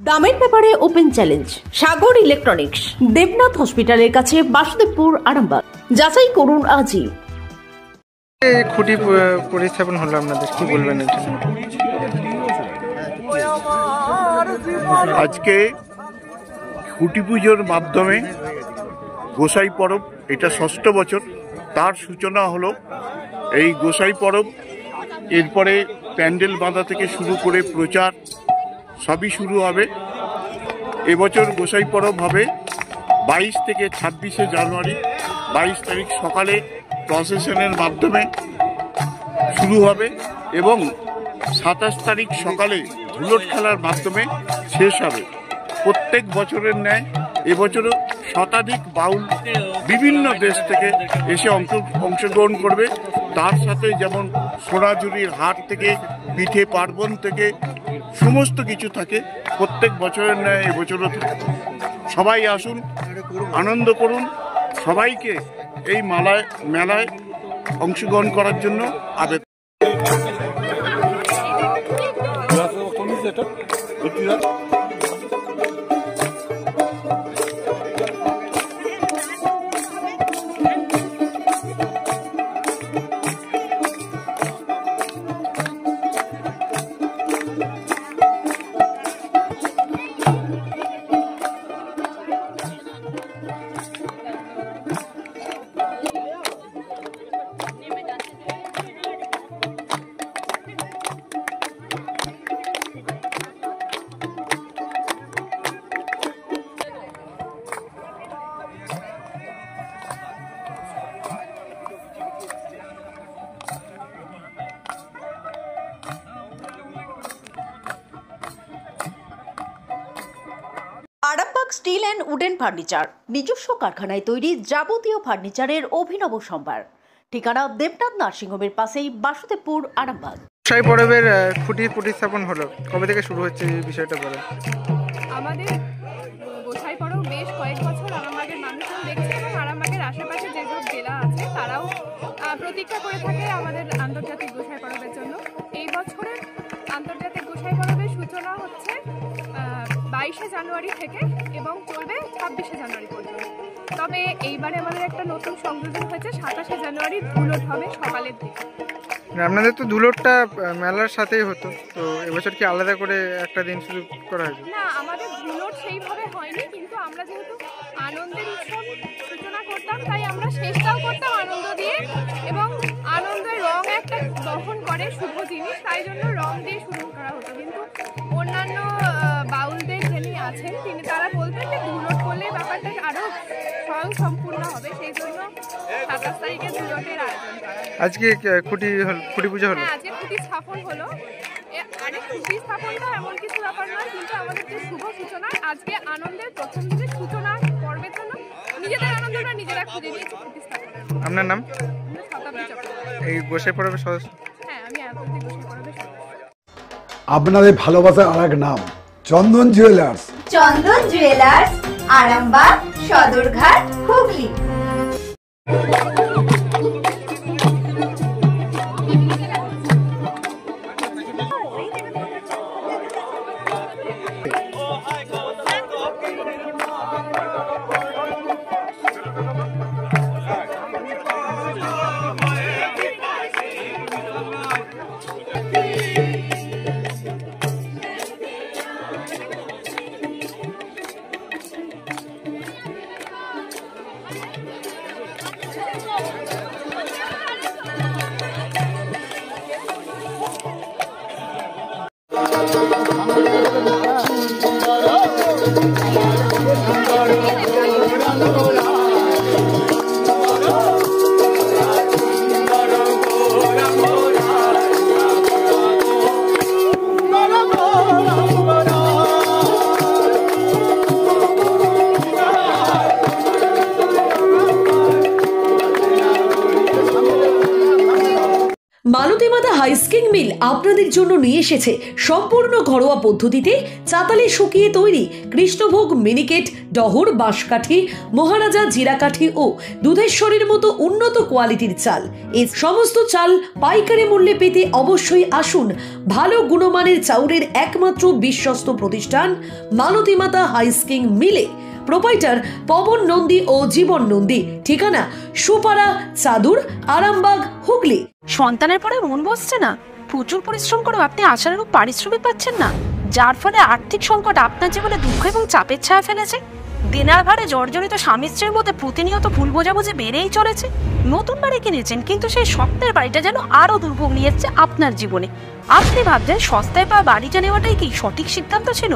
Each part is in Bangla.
দামের ব্যাপারে ওপেন চ্যালেঞ্জ সাগর ইলেকট্রনিক্স, দেবনাথ হসপিটালের কাছে, বাসুদেবপুর, আরামবাগ। যাচাই করুন আজই। খুঁটি প্রতিস্থাপন হলো, আপনাদের কি বলবেন? আজকে খুঁটি পুজোর মাধ্যমে গোসাই পরব, এটা ৬ষ্ঠ বছর, তার সূচনা হলো এই গোসাই পরব। এরপরে প্যান্ডেল বাঁধা থেকে শুরু করে প্রচার সবই শুরু হবে। এবছর গোসাই পরব হবে 22 থেকে 26শে জানুয়ারি। 22 তারিখ সকালে প্রসেশনের মাধ্যমে শুরু হবে এবং 27 তারিখ সকালে ধুলোট খেলার মাধ্যমে শেষ হবে। প্রত্যেক বছরের ন্যায় এবছরও শতাধিক বাউল বিভিন্ন দেশ থেকে এসে অংশগ্রহণ করবে। তার সাথে যেমন সোনাঝুরির হাট থেকে, পিঠে পার্বণ থেকে সমস্ত কিছু থাকে। প্রত্যেক বছরের ন্যায় এবছরও থাকে। সবাই আসুন, আনন্দ করুন। সবাইকে এই মেলায় অংশগ্রহণ করার জন্য আবেদন। Arambagh steel and wooden furniture, নিজস্ব কারখানায় তৈরি যাবতীয় ফার্নিচারের অভিনব সম্ভার। ঠিকানা দেবনাথ নার্সিংহোমের পাশেই, বাসুদেবপুর, আরামবাগ। গোসাই পরবের খুঁটি প্রতিস্থাপন হলো, কবে থেকে শুরু হচ্ছে এই বিষয়টা বলেন? আমাদের গোসাই পরব বেশ কয়েক বছর আরামবাগের মানুষজন দেখছে এবং আরামবাগের আশেপাশে যেসব জেলা আছে তারাও প্রতীক্ষা করে থাকে আমাদের আন্তর্জাতিক গোসাই পরবের জন্য। এই বছরের আন্তর্জাতিক গোসাই পরবের সূচনা হচ্ছে 22শে জানুয়ারি থেকে এবং চলবে 26শে জানুয়ারি পর্যন্ত। তবে এইবারে আমাদের একটা নতুন সংযোজন হয়েছে, 27শে জানুয়ারি ধুলোট হবে সকালের দিকে। আপনাদের তো ধুলোটটা মেলার সাথেই হতো, তো এবছর কি আলাদা করে একটা দিন শুরু করা হয়েছে? না, আমাদের ধুলোট সেইভাবে হয়নি, কিন্তু আমরা যেহেতু আনন্দের উৎসব সূচনা করতাম তাই আমরা শেষটাও করতাম আনন্দ দিয়ে, এবং আনন্দের রং একটা বহন করে শুভ জিনিস, তাই জন্য রং দিয়ে শুরু করা হতো। কিন্তু অন্যান্য বাউলদের যিনি আছেন তিনি তারা বলতেন যে ধুলোট করলে ব্যাপারটা আরও স্বয়ং সম্পূর্ণ হবে, সেই জন্য 27 তারিখে ধুলোটের আয়োজন করা। আজকে খুঁটি পুজো হলো? হ্যাঁ, আজকে খুঁটি স্থাপন হলো। আরে খুঁটি স্থাপনটা এমন কিছু ব্যাপার নয়, কিন্তু আমাদের যে শুভ সূচনা, আজকে আনন্দের প্রথম দিকে সূচনা পর্বের জন্য নিজেদের আনন্দটা নিজেরা খুঁজে নিয়েছি খুঁটি স্থাপনের। আপনার নাম? শতাব্দী চক্রবর্তী। এই গোসাই পরবের সদস্য? হ্যাঁ, আমি আন্তর্জাতিক গোসাই পরবের সদস্য। আপনাদের ভালোবাসার আরেক নাম চন্দন জুয়েলার্স। চন্দন জুয়েলার্স, আরামবাগ, সদরঘাট, হুগলি। মালতী মাতা হাই স্কিং মিল আপনাদের জন্য নিয়ে এসেছে সম্পূর্ণ ঘরোয়া পদ্ধতিতে চাতালে শুকিয়ে তৈরি কৃষ্ণভোগ মিনিকেট, ডহর, বাঁশকাঠি, মহারাজা জিরাকাঠি ও দুধেশ্বরীর মতো উন্নত কোয়ালিটির চাল। এই সমস্ত চাল পাইকারি মূল্যে পেতে অবশ্যই আসুন ভালো গুণমানের চাউলের একমাত্র বিশ্বস্ত প্রতিষ্ঠান মালতী মাতা হাইস্কিং মিলে। প্রোপাইটার পবন নন্দী ও জীবন নন্দী। ঠিকানা সুপারা, চাদুর, আরামবাগ, হুগলি। সন্তানের পরে মন বসছে না, প্রচুর পরিশ্রম করেও আপনি আশানুরূপ পারিশ্রমিক পাচ্ছেন না, যার ফলে আর্থিক সংকট আপনার জীবনে দুঃখ এবং চাপের ছায়া ফেলেছে। দেনার ভারে জর্জরিত স্বামী স্ত্রীর মধ্যে প্রতিনিয়ত ভুল বোঝাবুঝি বেড়েই চলেছে। নতুন বাড়ি কিনেছেন, কিন্তু সেই স্বপ্নের বাড়িটা যেন আরো দুর্ভোগ নিয়ে এসেছে আপনার জীবনে। আপনি ভাবছেন সস্তায় পাওয়া বাড়িটা নেওয়াটাই কি সঠিক সিদ্ধান্ত ছিল?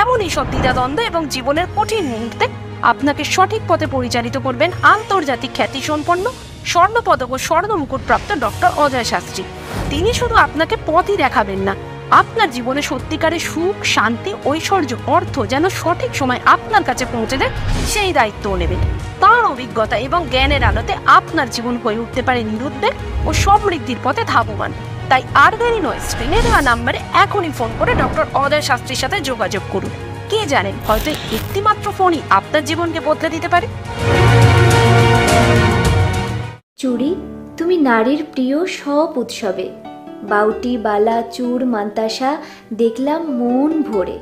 এমনই সব দ্বিধাদ্বন্দ্ব এবং জীবনের কঠিন মুহূর্তে আপনাকে সঠিক পথে পরিচালিত করবেন আন্তর্জাতিক খ্যাতিসম্পন্ন স্বর্ণপদক ও স্বর্ণ মুকুটপ্রাপ্ত ডক্টর অজয় শাস্ত্রী। তিনি শুধু আপনাকে পথই দেখাবেন না, আপনার জীবনে সত্যিকারের সুখ, শান্তি, ঐশ্বর্য, অর্থ যেন সঠিক সময় আপনার কাছে পৌঁছে দেয় সেই দায়িত্বও নেবেন। তাঁর অভিজ্ঞতা এবং জ্ঞানের আলোতে আপনার জীবন হয়ে উঠতে পারে নিরুদ্বেগ ও সমৃদ্ধির পথে ধাবমান। তাই আর দেরি নয়, স্ক্রিনে দেওয়া নাম্বারে এখনই ফোন করে ডক্টর অজয় শাস্ত্রীর সাথে যোগাযোগ করুন। কে জানেন, হয়তো একটি মাত্র ফোনই আপনার জীবনকে বদলে দিতে পারে। চুড়ি, তুমি নারীর প্রিয় সব উৎসবে। বাউটি, বালা, চূড়, মান্তাসা দেখলাম মন ভরে।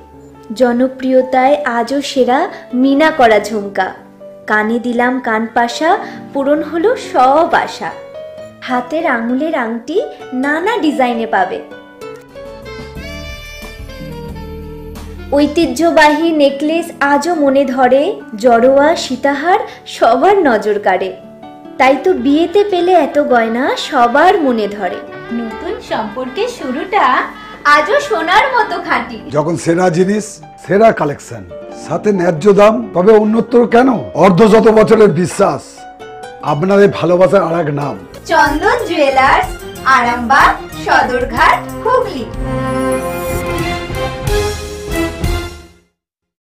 জনপ্রিয়তায় আজও সেরা মিনা করা ঝুমকা। কানে দিলাম কানপাশা, পূরণ হলো সব আশা। হাতের আঙুলের আংটি নানা ডিজাইনে পাবে। ঐতিহ্যবাহী নেকলেস আজও মনে ধরে। জড়োয়া, সীতাহার সবার নজর কাড়ে। তাই তো বিয়েতে পেলে এত গয়না সবার মনে ধরে। নতুন সম্পর্কের শুরুটা আজও সোনার মতো খাঁটি। যখন সেরা জিনিস, সেরা কালেকশন, সাথে ন্যায্য দাম, তবে উন্নতর কেন? অর্ধশত বছরের বিশ্বাস, আপনাদের ভালোবাসার আর এক নাম চন্দন জুয়েলার্স, আরামবাগ, সদরঘাট, হুগলি।